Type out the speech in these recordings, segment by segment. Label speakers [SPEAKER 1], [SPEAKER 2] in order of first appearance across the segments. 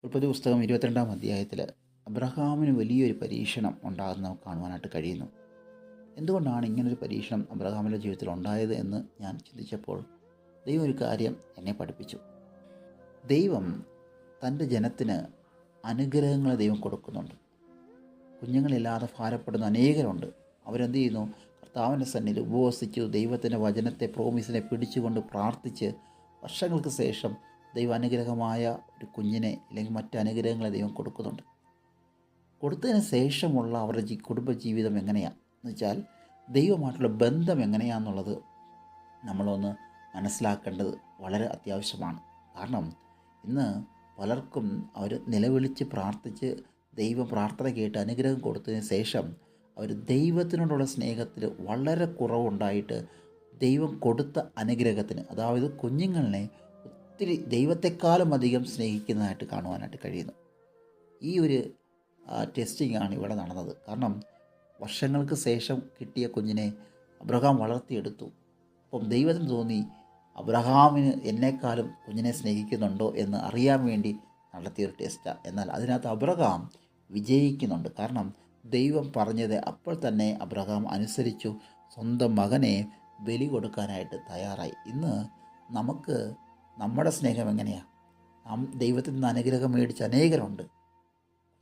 [SPEAKER 1] ഉൽപ്പത്തി പുസ്തകം 22-ാം അധ്യായത്തിൽ അബ്രഹാമിന് വലിയൊരു പരീക്ഷണം ഉണ്ടാകുന്നത് നമുക്ക് കാണുവാനായിട്ട് കഴിയുന്നു. എന്തുകൊണ്ടാണ് ഇങ്ങനൊരു പരീക്ഷണം അബ്രഹാമിൻ്റെ ജീവിതത്തിൽ ഉണ്ടായത് എന്ന് ഞാൻ ചിന്തിച്ചപ്പോൾ ദൈവം ഒരു കാര്യം എന്നെ പഠിപ്പിച്ചു. ദൈവം തൻ്റെ ജനത്തിന് അനുഗ്രഹങ്ങൾ ദൈവം കൊടുക്കുന്നുണ്ട്. കുഞ്ഞുങ്ങളില്ലാതെ ഭാരപ്പെടുന്ന അനേകരുണ്ട്. അവരെന്ത് ചെയ്യുന്നു? കർത്താവിൻ്റെ സന്നിധിയിൽ ഉപവസിച്ചു ദൈവത്തിൻ്റെ വചനത്തെ പ്രോമിസിനെ പിടിച്ചുകൊണ്ട് പ്രാർത്ഥിച്ച് വർഷങ്ങൾക്ക് ശേഷം ദൈവ അനുഗ്രഹമായ ഒരു കുഞ്ഞിനെ അല്ലെങ്കിൽ മറ്റ് അനുഗ്രഹങ്ങളെ ദൈവം കൊടുക്കുന്നുണ്ട്. കൊടുത്തതിന് ശേഷമുള്ള അവരുടെ കുടുംബജീവിതം എങ്ങനെയാണ് എന്ന് വെച്ചാൽ ദൈവമായിട്ടുള്ള ബന്ധം എങ്ങനെയാണെന്നുള്ളത് നമ്മളൊന്ന് മനസ്സിലാക്കേണ്ടത് വളരെ അത്യാവശ്യമാണ്. കാരണം ഇന്ന് പലർക്കും അവർ നിലവിളിച്ച് പ്രാർത്ഥിച്ച് ദൈവ പ്രാർത്ഥന കേട്ട് അനുഗ്രഹം കൊടുത്തതിന് ശേഷം അവർ ദൈവത്തിനോടുള്ള സ്നേഹത്തിൽ വളരെ കുറവുണ്ടായിട്ട് ദൈവം കൊടുത്ത അനുഗ്രഹത്തിന്, അതായത് കുഞ്ഞുങ്ങളെ ഒത്തിരി ദൈവത്തെക്കാളും അധികം സ്നേഹിക്കുന്നതായിട്ട് കാണുവാനായിട്ട് കഴിയുന്നു. ഈ ഒരു ടെസ്റ്റിംഗ് ആണ് ഇവിടെ നടന്നത്. കാരണം വർഷങ്ങൾക്ക് ശേഷം കിട്ടിയ കുഞ്ഞിനെ അബ്രഹാം വളർത്തിയെടുത്തു. അപ്പം ദൈവത്തിന് തോന്നി അബ്രഹാമിന് എന്നെക്കാളും കുഞ്ഞിനെ സ്നേഹിക്കുന്നുണ്ടോ എന്ന് അറിയാൻ വേണ്ടി നടത്തിയൊരു ടെസ്റ്റാണ്. എന്നാൽ അതിനകത്ത് അബ്രഹാം വിജയിക്കുന്നുണ്ട്. കാരണം ദൈവം പറഞ്ഞത് അപ്പോൾ തന്നെ അബ്രഹാം അനുസരിച്ചു. സ്വന്തം മകനെ ബലി കൊടുക്കാനായിട്ട് തയ്യാറായി. ഇന്ന് നമുക്ക് നമ്മുടെ സ്നേഹം എങ്ങനെയാണ്? നാം ദൈവത്തിൽ നിന്ന് അനുഗ്രഹം മേടിച്ച അനേകരുണ്ട്.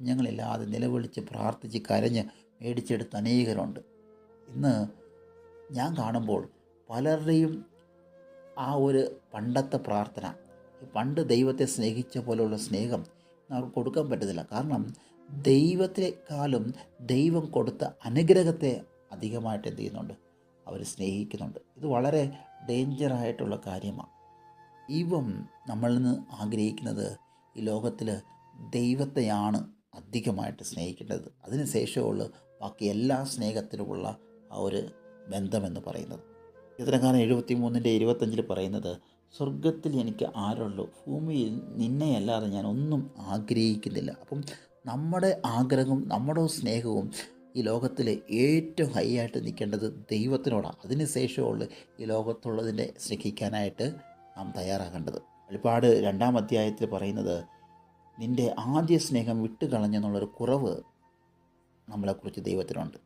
[SPEAKER 1] കുഞ്ഞുങ്ങളില്ലാതെ നിലവിളിച്ച് പ്രാർത്ഥിച്ച് കരഞ്ഞ് മേടിച്ചെടുത്ത അനേകരുണ്ട്. ഇന്ന് ഞാൻ കാണുമ്പോൾ പലരുടെയും ആ ഒരു പണ്ടത്തെ പ്രാർത്ഥന, പണ്ട് ദൈവത്തെ സ്നേഹിച്ച പോലെയുള്ള സ്നേഹം നമുക്ക് കൊടുക്കാൻ പറ്റത്തില്ല. കാരണം ദൈവത്തെക്കാളും ദൈവം കൊടുത്ത അനുഗ്രഹത്തെ അധികമായിട്ട് എന്ത് ചെയ്യുന്നുണ്ട്? അവർ സ്നേഹിക്കുന്നുണ്ട്. ഇത് വളരെ ഡേഞ്ചറായിട്ടുള്ള കാര്യമാണ്. ദൈവം നമ്മളിൽ നിന്ന് ആഗ്രഹിക്കുന്നത് ഈ ലോകത്തിൽ ദൈവത്തെയാണ് അധികമായിട്ട് സ്നേഹിക്കേണ്ടത്. അതിന് ശേഷമുള്ള ബാക്കി എല്ലാ സ്നേഹത്തിലുമുള്ള ആ ഒരു ബന്ധമെന്ന് പറയുന്നത്. കീർത്തനക്കാരൻ 73:25 പറയുന്നത്, സ്വർഗത്തിൽ എനിക്ക് ആരുള്ളൂ, ഭൂമിയിൽ നിന്നെയല്ലാതെ ഞാൻ ഒന്നും ആഗ്രഹിക്കുന്നില്ല. അപ്പം നമ്മുടെ ആഗ്രഹവും നമ്മുടെ സ്നേഹവും ഈ ലോകത്തിൽ ഏറ്റവും ഹൈ ആയിട്ട് നിൽക്കേണ്ടത് ദൈവത്തിനോടാണ്. അതിന് ശേഷമുള്ള ഈ ലോകത്തുള്ളതിനെ സ്നേഹിക്കാനായിട്ട് നാം തയ്യാറാകേണ്ടത്. വെളിപ്പാട് 2-ാം അധ്യായത്തിൽ പറയുന്നത്, നിൻ്റെ ആദ്യ സ്നേഹം വിട്ടുകളഞ്ഞെന്നുള്ളൊരു കുറവ് നമ്മളെക്കുറിച്ച് ദൈവത്തിനുണ്ട്.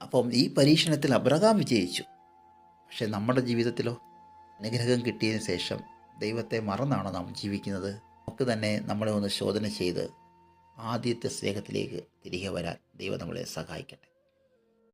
[SPEAKER 1] അപ്പം ഈ പരീക്ഷണത്തിൽ അബ്രഹാം വിജയിച്ചു. പക്ഷേ നമ്മുടെ ജീവിതത്തിലോ? അനുഗ്രഹം കിട്ടിയതിന് ശേഷം ദൈവത്തെ മറന്നാണോ നാം ജീവിക്കുന്നത്? നമുക്ക് തന്നെ നമ്മളെ ഒന്ന് ശോധന ചെയ്ത് ആദ്യത്തെ സ്നേഹത്തിലേക്ക് തിരികെ വരാൻ ദൈവം നമ്മളെ സഹായിക്കട്ടെ.